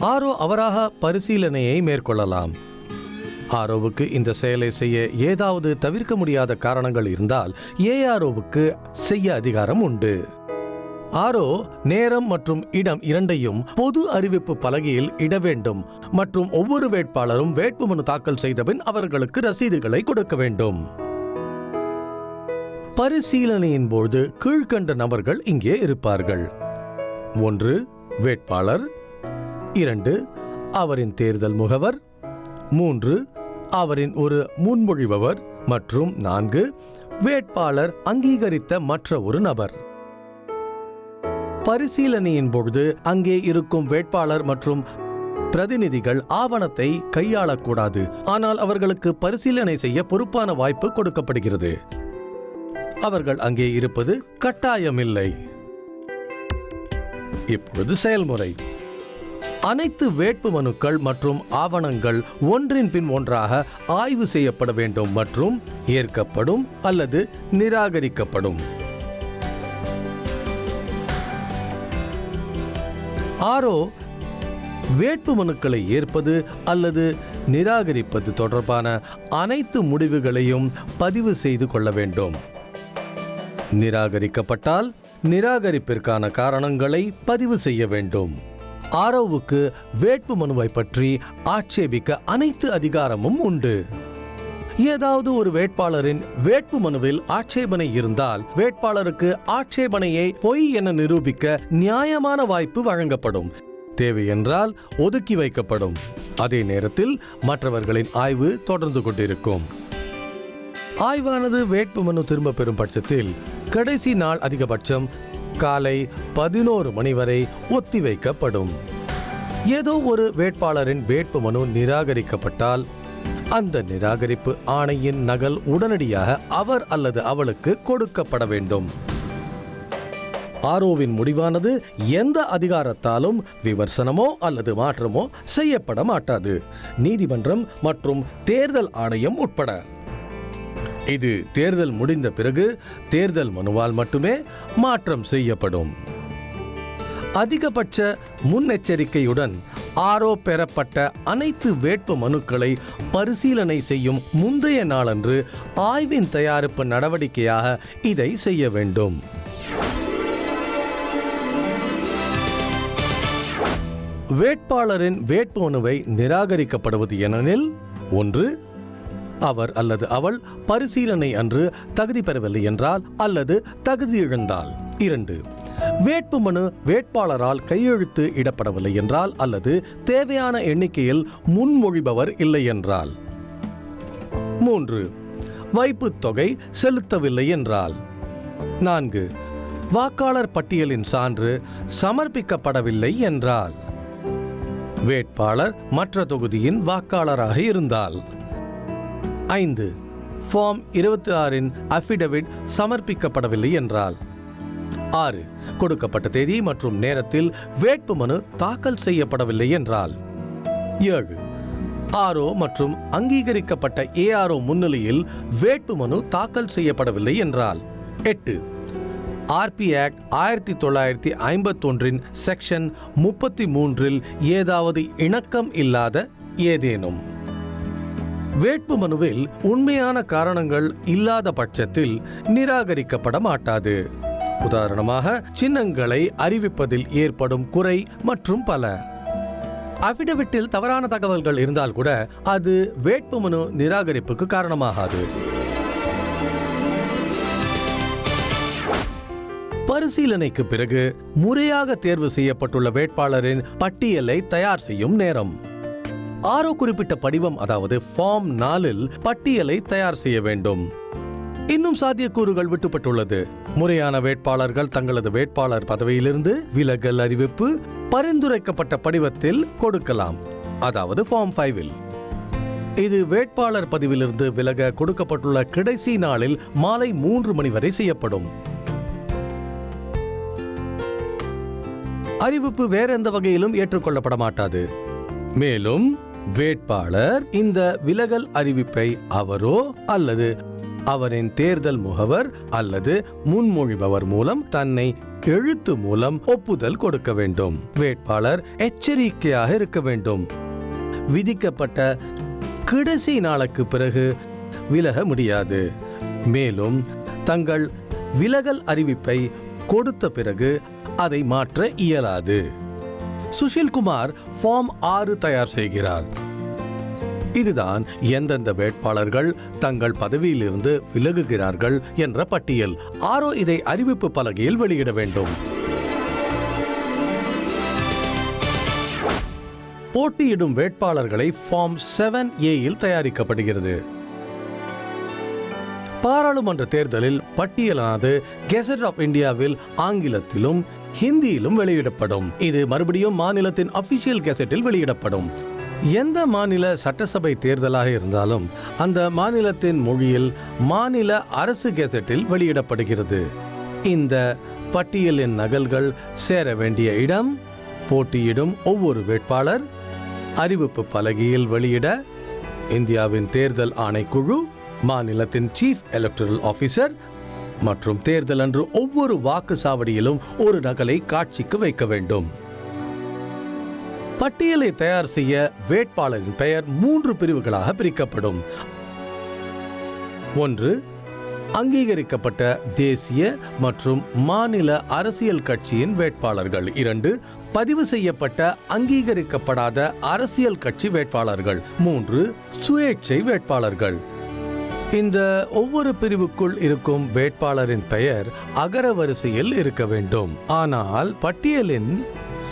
ஆரோ அவராக பரிசீலனையை மேற்கொள்ளலாம். ஆரோவுக்கு இந்த செயலை செய்ய ஏதாவது தவிர்க்க முடியாத காரணங்கள் இருந்தால் ஏஆர்ஓவுக்கு செய்ய அதிகாரம் உண்டு. ஆரோ நேரம் மற்றும் இடம் இரண்டையும் பொது அறிவிப்பு பலகையில் இட வேண்டும் மற்றும் ஒவ்வொரு வேட்பாளரும் வேட்புமனு தாக்கல் செய்தபின் அவர்களுக்கு ரசீதுகளை கொடுக்க வேண்டும். பரிசீலனையின் போது கீழ்கண்ட நபர்கள் இங்கே இருப்பார்கள். 1. வேட்பாளர். 2. அவரின் தேர்தல் முகவர். 3. அவரின் ஒரு முன்மொழிபவர் மற்றும் 4. வேட்பாளர் அங்கீகரித்த மற்ற ஒரு நபர். பரிசீலனையின் பொழுது அங்கே இருக்கும் வேட்பாளர் மற்றும் பிரதிநிதிகள் ஆவணத்தை கையாளக்கூடாது. ஆனால் அவர்களுக்கு பரிசீலனை செய்ய பொறுப்பான வாய்ப்பு கொடுக்கப்படுகிறது. அவர்கள் அங்கே இருப்பது கட்டாயமில்லை. இப்பொழுது செயல்முறை. அனைத்து வேட்பு மனுக்கள் மற்றும் ஆவணங்கள் ஒன்றின் பின் ஒன்றாக ஆய்வு செய்யப்பட வேண்டும் மற்றும் ஏற்கப்படும் அல்லது நிராகரிக்கப்படும். ஆரோ வேட்பு மனுக்களை ஏற்பது அல்லது நிராகரிப்பது தொடர்பான அனைத்து முடிவுகளையும் பதிவு செய்து கொள்ள வேண்டும். நிராகரிக்கப்பட்டால் நிராகரிப்பிற்கான காரணங்களை பதிவு செய்ய வேண்டும். ஆரோவுக்கு வேட்பு மனுவை பற்றி ஆட்சேபிக்க அனைத்து அதிகாரமும் உண்டு. ஏதாவது ஒரு வேட்பாளரின் வேட்பு மனுவில் ஆட்சேபனை இருந்தால் வேட்பாளருக்கு ஆட்சேபனையை பொய் என நிரூபிக்க நியாயமான வாய்ப்பு வழங்கப்படும். தேவை என்றால் ஒதுக்கி வைக்கப்படும். அதே நேரத்தில் மற்றவர்களின் ஆய்வு தொடர்ந்து கொண்டிருக்கும். ஆய்வானது வேட்புமனு திரும்ப பெறும் பட்சத்தில் கடைசி நாள் அதிகபட்சம் காலை 11 மணி வரை ஒத்திவைக்கப்படும். ஏதோ ஒரு வேட்பாளரின் வேட்புமனு நிராகரிக்கப்பட்டால் அந்த நிராகரிப்பு ஆணையின் நகல் உடனடியாக அவர் அல்லது அவளுக்கு கொடுக்கப்பட வேண்டும். ஆரோவின் முடிவானது எந்த அதிகாரத்தாலும் விமர்சனமோ அல்லது மாற்றமோ செய்யப்பட மாட்டாது, நீதிமன்றம் மற்றும் தேர்தல் ஆணையம் உட்பட. இது தேர்தல் முடிந்த பிறகு தேர்தல் மனுவால் மட்டுமே மாற்றம் செய்யப்படும். அதிகபட்ச முன்னெச்சரிக்கையுடன் ஆரோ பெறப்பட்ட அனைத்து வேட்பு மனுக்களை பரிசீலனை செய்யும் முந்தைய நாளன்று ஆய்வின் தயாரிப்பு நடவடிக்கையாக இதை செய்ய வேண்டும். வேட்பாளரின் வேட்புமனுவை நிராகரிக்கப்படுவது எனில் 1. அவர் அல்லது அவள் பரிசீலனை அன்று தகுதி பெறவில்லை என்றால் அல்லது தகுதி இழந்தால். 2. வேட்புமனு வேட்பாளரால் கையெழுத்து இடப்படவில்லை என்றால் அல்லது தேவையான எண்ணிக்கையில் முன்மொழிபவர் இல்லை என்றால். 3. வைப்புத் தொகை செலுத்தவில்லை என்றால். 4. வாக்காளர் பட்டியலின் சான்று சமர்ப்பிக்கப்படவில்லை என்றால். வேட்பாளர் மற்ற தொகுதியின் வாக்காளராக இருந்தால். 5. ஃபார்ம் 26 அஃபிடவிட் சமர்ப்பிக்கப்படவில்லை என்றால். 6. கொடுக்கப்பட்ட தேதி மற்றும் நேரத்தில் வேட்புமனு தாக்கல் செய்யப்படவில்லை என்றால். 7. ஆர்ஓ மற்றும் அங்கீகரிக்கப்பட்ட ஏஆர்ஓ முன்னிலையில் வேட்புமனு தாக்கல் செய்யப்படவில்லை என்றால். 8. ஆர்பி ஆக்ட் 1951 செக்ஷன் 33 ஏதாவது இணக்கம் இல்லாத ஏதேனும். வேட்புமனுவில் உண்மையான காரணங்கள் இல்லாத பட்சத்தில் நிராகரிக்கப்பட மாட்டாது. உதாரணமாக சின்னங்களை அறிவிப்பதில் ஏற்படும் குறை மற்றும் பல. அஃபிடவிட்டில் தவறான தகவல்கள் இருந்தால் கூட அது வேட்புமனு நிராகரிப்புக்கு காரணமாகாது. பரிசீலனைக்கு பிறகு முறையாக தேர்வு செய்யப்பட்டுள்ள வேட்பாளரின் பட்டியலை தயார் செய்யும் நேரம். ஆரோ குறிப்பிட்ட படிவம், அதாவது ஃபார்ம் 4 பட்டியலை தயார் செய்ய வேண்டும். இன்னும் சாத்தியக்கூறுகள் விட்டுப்பட்டுள்ளது. முறையான வேட்பாளர்கள் தங்களது வேட்பாளர் பதவியிலிருந்து விலகல் அறிவிப்பு பரிந்துரைக்கப்பட்ட படிவத்தில் கொடுக்கலாம், அதாவது ஃபார்ம் 5. இது வேட்பாளர் பதிவிலிருந்து விலக கொடுக்கப்பட்டுள்ள கடைசி நாளில் மாலை 3 மணி வரை செய்யப்படும். அறிவிப்பு வேற எந்த வகையிலும் ஏற்றுக்கொள்ளப்பட மாட்டாது. மேலும் வேட்பாளர் இந்த விலகல் அறிவிப்பை அவரோ அல்லது அவரின் தேர்தல் முகவர் அல்லது முன்மொழிபவர் மூலம் தன்னை எழுத்து மூலம் ஒப்புதல் கொடுக்க வேண்டும். வேட்பாளர் எச்சரிக்கையாக இருக்க வேண்டும். விதிக்கப்பட்ட கடைசி நாளுக்கு பிறகு விலக முடியாது. மேலும் தங்கள் விலகல் அறிவிப்பை கொடுத்த பிறகு அதை மாற்ற இயலாது. சுஷில்குமார் ஃபார்ம் 6 தயார் செய்கிறார். இதுதான் எந்தெந்த வேட்பாளர்கள் தங்கள் பதவியிலிருந்து விலகுகிறார்கள் என்ற பட்டியல். ஆரோ இதை அறிவிப்பு பலகையில் வெளியிட வேண்டும். போட்டியிடும் வேட்பாளர்களை ஃபார்ம் 7A தயாரிக்கப்படுகிறது. பாராளுமன்ற தேர்தலில் பட்டியலானது கெசட் ஆஃப் இந்தியாவில் ஆங்கிலத்திலும் ஹிந்தியிலும் வெளியிடப்படும். இது மறுபடியும் மாநிலத்தின் அபிஷியல் கெசட்டில் வெளியிடப்படும். எந்த மாநில சட்டசபை தேர்தலாக இருந்தாலும் அந்த மாநிலத்தின் மொழியில் மாநில அரசு கெசட்டில் வெளியிடப்படுகிறது. இந்த பட்டியலின் நகல்கள் சேர வேண்டிய இடம், போட்டியிடும் ஒவ்வொரு வேட்பாளர், அறிவிப்பு பலகையில் வெளியிட இந்தியாவின் தேர்தல் ஆணைக்குழு, மாநிலத்தின் சீஃப் எலக்டரல் ஆபீசர் மற்றும் தேர்தல் அன்று ஒவ்வொரு வாக்குச்சாவடியிலும் ஒரு நகலை காட்சிக்கு வைக்க வேண்டும். பட்டியலை தயார் செய்ய வேட்பாளரின் பெயர் 3 பிரிவுகளாக பிரிக்கப்படும். 1. அங்கீகரிக்கப்பட்ட தேசிய மற்றும் மாநில அரசியல் கட்சியின் வேட்பாளர்கள். 2. பதிவு செய்யப்பட்ட அங்கீகரிக்கப்படாத அரசியல் கட்சி வேட்பாளர்கள். 3. சுயேட்சை வேட்பாளர்கள். இந்த ஒவ்வொரு பிரிவுக்குள் இருக்கும் வேட்பாளரின் பெயர் அகர வரிசையில் இருக்க வேண்டும். ஆனால் பட்டியலின்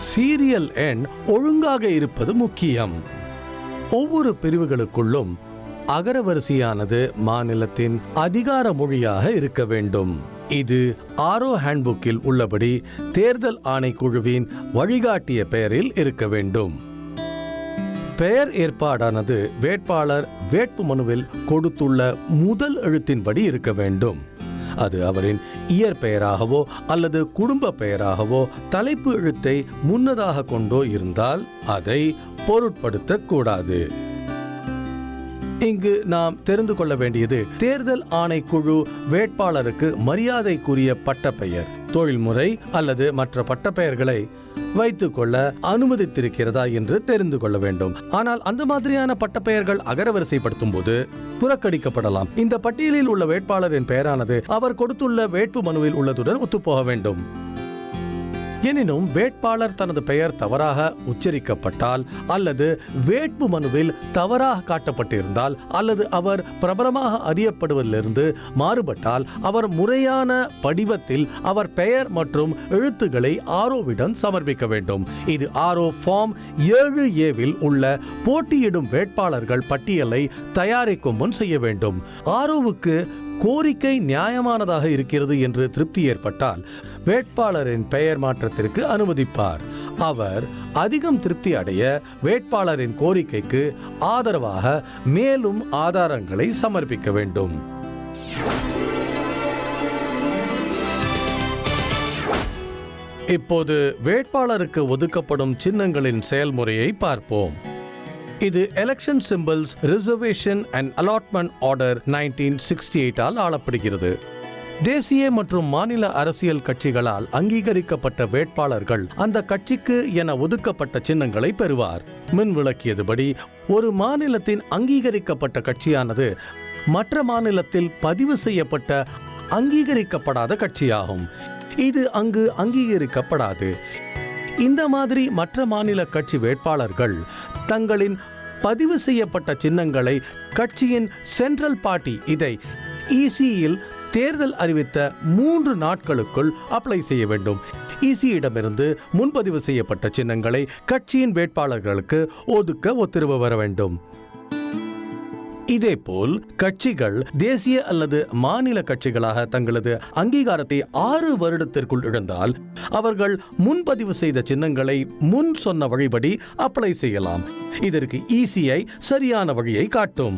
சீரியல் எண் ஒழுங்காக இருப்பது முக்கியம். ஒவ்வொரு பிரிவுகளுக்குள்ளும் அகரவரிசையானது மாநிலத்தின் அதிகார மொழியாக இருக்க வேண்டும். இது ஆரோ ஹேண்ட்புக்கில் உள்ளபடி தேர்தல் ஆணைக்குழுவின் வழிகாட்டிய பெயரில் இருக்க வேண்டும். பெயர் ஏற்பாடானது வேட்பாளர் வேட்புமனுவில் கொடுத்துள்ள முதல் எழுத்தின்படி இருக்க வேண்டும். அது அவரின் இயற்பெயராகவோ அல்லது குடும்ப பெயராகவோ தலைப்பு எழுத்தை முன்னதாக கொண்டோ இருந்தால் அதை பொருட்படுத்தக்கூடாது. இங்கு நாம் தெரிந்து கொள்ள வேண்டியது, தேர்தல் ஆணைக்குழு வேட்பாளருக்கு மரியாதைக்குரிய பட்டப்பெயர், தொழில்முறை அல்லது மற்ற பட்டப்பெயர்களை வைத்துக் கொள்ள அனுமதித்திருக்கிறதா என்று தெரிந்து கொள்ள வேண்டும். ஆனால் அந்த மாதிரியான பட்டப்பெயர்கள் அகரவரிசைப்படுத்தும் போது புறக்கணிக்கப்படலாம். இந்த பட்டியலில் உள்ள வேட்பாளரின் பெயரானது அவர் கொடுத்துள்ள வேட்பு மனுவில் உள்ளதுடன் ஒத்துப்போக வேண்டும். எனினும் வேட்பாளர் தனது பெயர் தவறாக உச்சரிக்கப்பட்டால் அல்லது வேட்பு மனுவில் தவறாக காட்டப்பட்டிருந்தால் அல்லது அவர் பிரபலமாக அறியப்படுவதிலிருந்து மாறுபட்டால் அவர் முறையான படிவத்தில் அவர் பெயர் மற்றும் எழுத்துக்களை ஆரோவிடம் சமர்ப்பிக்க வேண்டும். இது ஆரோ ஃபார்ம் 7A உள்ள போட்டியிடும் வேட்பாளர்கள் பட்டியலை தயாரிக்கும் முன் செய்ய வேண்டும். ஆரோவுக்கு கோரிக்கை நியாயமானதாக இருக்கிறது என்று திருப்தி ஏற்பட்டால் வேட்பாளரின் பெயர் மாற்றத்திற்கு அனுமதிப்பார். அவர் அதிகம் திருப்தி அடைய வேட்பாளரின் கோரிக்கைக்கு ஆதரவாக மேலும் ஆதாரங்களை சமர்ப்பிக்க வேண்டும். இப்போது வேட்பாளருக்கு ஒதுக்கப்படும் சின்னங்களின் செயல்முறையை பார்ப்போம். இது election symbols reservation and allotment order 1968 ஆல் ஆளப்படுகிறது. தேசிய மற்றும் மாநில அரசியல் கட்சிகளால் அங்கீகரிக்கப்பட்ட வேட்பாளர்கள் அந்த கட்சிக்கு என ஒதுக்கப்பட்ட சின்னங்களை பெறுவார். முன் விளக்கியதுபடி ஒரு மாநிலத்தின் அங்கீகரிக்கப்பட்ட கட்சியானது மற்ற மாநிலத்தில் பதிவு செய்யப்பட்ட அங்கீகரிக்கப்படாத கட்சியாகும். இது அங்கு அங்கீகரிக்கப்படாது. இந்த மாதிரி மற்ற மாநில கட்சி வேட்பாளர்கள் தங்களின் பதிவு செய்யப்பட்ட சின்னங்களை கட்சியின் சென்ட்ரல் பார்ட்டி இதை ECயில் தேர்தல் அறிவித்த 3 நாட்களுக்குள் அப்ளை செய்ய வேண்டும். ECயிடமிருந்து முன்பதிவு செய்யப்பட்ட சின்னங்களை கட்சியின் வேட்பாளர்களுக்கு ஒதுக்க உத்தரவு வர வேண்டும். இதேபோல் கட்சிகள் தேசிய அல்லது மாநில கட்சிகளாக தங்களது அங்கீகாரத்தை 6 வருடத்திற்குள் இழந்தால் அவர்கள் முன்பதிவு செய்த சின்னங்களை முன் சொன்ன வழிபடி அப்ளை செய்யலாம். இதற்கு ECI சரியான வழியை காட்டும்.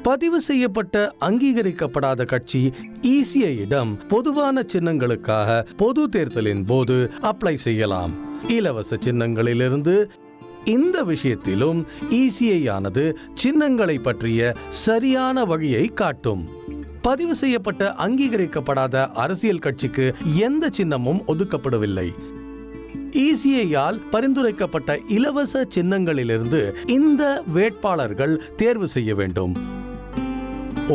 பதிவு செய்யப்பட்ட அங்கீகரிக்கப்படாத கட்சி ECIயிடம் பொதுவான சின்னங்களுக்காக பொது தேர்தலின் போது அப்ளை செய்யலாம். இலவச சின்னங்களிலிருந்து இந்த விஷயத்திலும் ECI ஆனது சின்னங்களை பற்றிய சரியான வழியை காட்டும். பதிவு செய்யப்பட்ட அங்கீகரிக்கப்படாத அரசியல் கட்சிக்கு எந்த சின்னமும் ஒதுக்கப்படவில்லை. ECIயால் பரிந்துரைக்கப்பட்ட இலவச சின்னங்களிலிருந்து இந்த வேட்பாளர்கள் தேர்வு செய்ய வேண்டும்.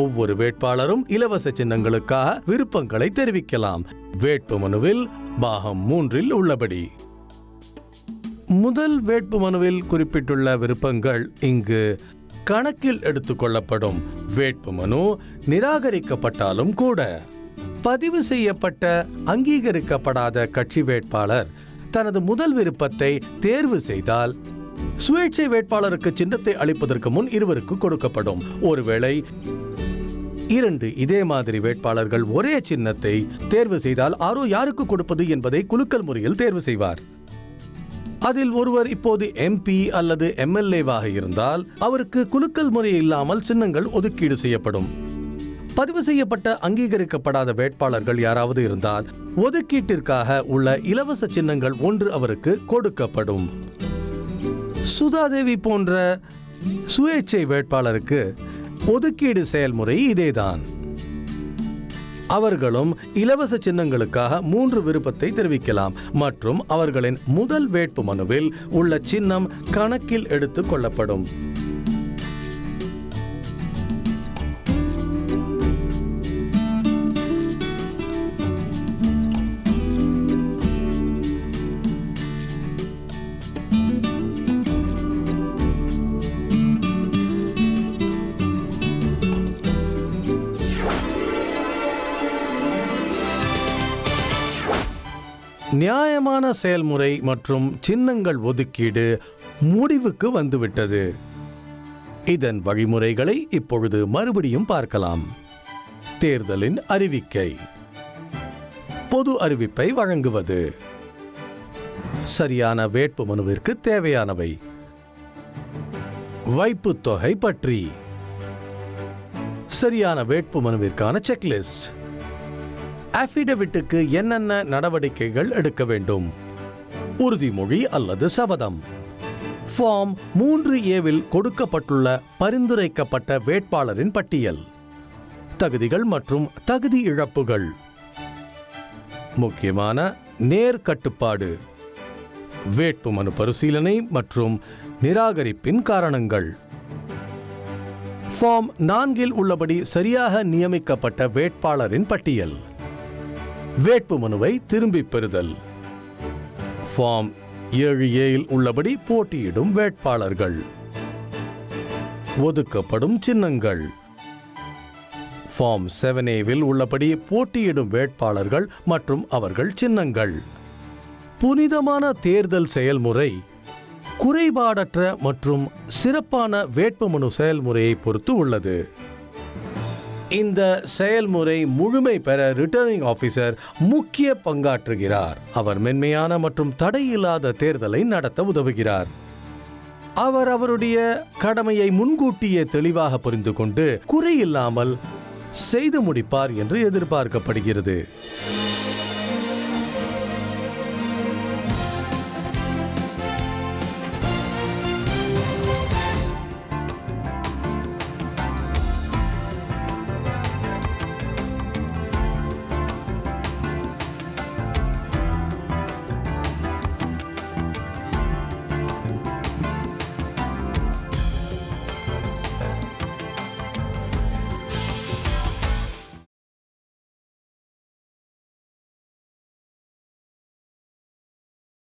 ஒவ்வொரு வேட்பாளரும் இலவச சின்னங்களுக்காக விருப்பங்களை தெரிவிக்கலாம். வேட்புமனுவில் பாகம் 3 உள்ளபடி முதல் வேட்புமனுவில் குறிப்பிட்டுள்ள விருப்பங்கள் இங்கு கணக்கில் எடுத்துக்கொள்ளப்படும். வேட்புமனு நிராகரிக்கப்பட்டாலும் கூட பதிவு செய்யப்பட்ட அங்கீகரிக்கப்படாத கட்சி வேட்பாளர் தனது முதல் விருப்பத்தை தேர்வு செய்தால் சுயேட்சை வேட்பாளருக்கு சின்னத்தை அளிப்பதற்கு முன் இருவருக்கு கொடுக்கப்படும். ஒருவேளை 2 இதே மாதிரி வேட்பாளர்கள் ஒரே சின்னத்தை தேர்வு செய்தால் யாருக்கு கொடுப்பது என்பதை குலுக்கல் முறையில் தேர்வு செய்வார். அதில் ஒருவர் இப்போது MP அல்லது MLAவாக இருந்தால் அவருக்கு குலுக்கல் முறை இல்லாமல் சின்னங்கள் ஒதுக்கீடு செய்யப்படும். பதிவு செய்யப்பட்ட அங்கீகரிக்கப்படாத வேட்பாளர்கள் யாராவது இருந்தால் ஒதுக்கீட்டிற்காக உள்ள இலவச சின்னங்கள் 1 அவருக்கு கொடுக்கப்படும். சுதாதேவி போன்ற சுயேட்சை வேட்பாளருக்கு ஒதுக்கீடு செயல்முறை இதேதான். அவர்களும் இலவச சின்னங்களுக்காக 3 விருப்பத்தை தெரிவிக்கலாம் மற்றும் அவர்களின் முதல் வேட்பு மனுவில் உள்ள சின்னம் கணக்கில் எடுத்துக் கொள்ளப்படும். நியாயமான செயல்முறை மற்றும் சின்னங்கள் ஒதுக்கீடு முடிவுக்கு வந்துவிட்டது. இதன் வழிமுறைகளை இப்பொழுது மறுபடியும் பார்க்கலாம். தேர்தலின் அறிவிக்கை, பொது அறிவிப்பை வழங்குவது, சரியான வேட்புமனுவிற்கு தேவையானவை, வைப்புத் தொகை பற்றி, சரியான வேட்புமனுவிற்கான செக்லிஸ்ட், அஃபிடவிட்டுக்கு என்னென்ன நடவடிக்கைகள் எடுக்க வேண்டும், உறுதிமொழி அல்லது சபதம், ஃபார்ம் 3A கொடுக்கப்பட்டுள்ள பரிந்துரைக்கப்பட்ட வேட்பாளரின் பட்டியல், தகுதிகள் மற்றும் தகுதி இழப்புகள், முக்கியமான நேர்கட்டுப்பாடு, வேட்புமனு பரிசீலனை மற்றும் நிராகரிப்பின் காரணங்கள், ஃபார்ம் 4 உள்ளபடி சரியாக நியமிக்கப்பட்ட வேட்பாளரின் பட்டியல், வேட்புமனுவை திரும்பிப் பெறுதல், ஃபார்ம் 7A உள்ளபடி போட்டியிடும் வேட்பாளர்கள், ஒதுக்கப்படும் சின்னங்கள், ஃபார்ம் 7A உள்ளபடி போட்டியிடும் வேட்பாளர்கள் மற்றும் அவர்கள் சின்னங்கள். புனிதமான தேர்தல் செயல்முறை குறைபாடற்ற மற்றும் சிறப்பான வேட்புமனு செயல்முறையை பொறுத்து உள்ளது. இந்த செயல்முறை முழுமை பெற ரிட்டர்னிங் ஆபீசர் முக்கிய பங்காற்றுகிறார். அவர் மென்மையான மற்றும் தடையில்லாத தேர்தலை நடத்த உதவுகிறார். அவர் அவருடைய கடமையை முன்கூட்டியே தெளிவாக புரிந்து கொண்டு குறையில்லாமல் செய்து முடிப்பார் என்று எதிர்பார்க்கப்படுகிறது.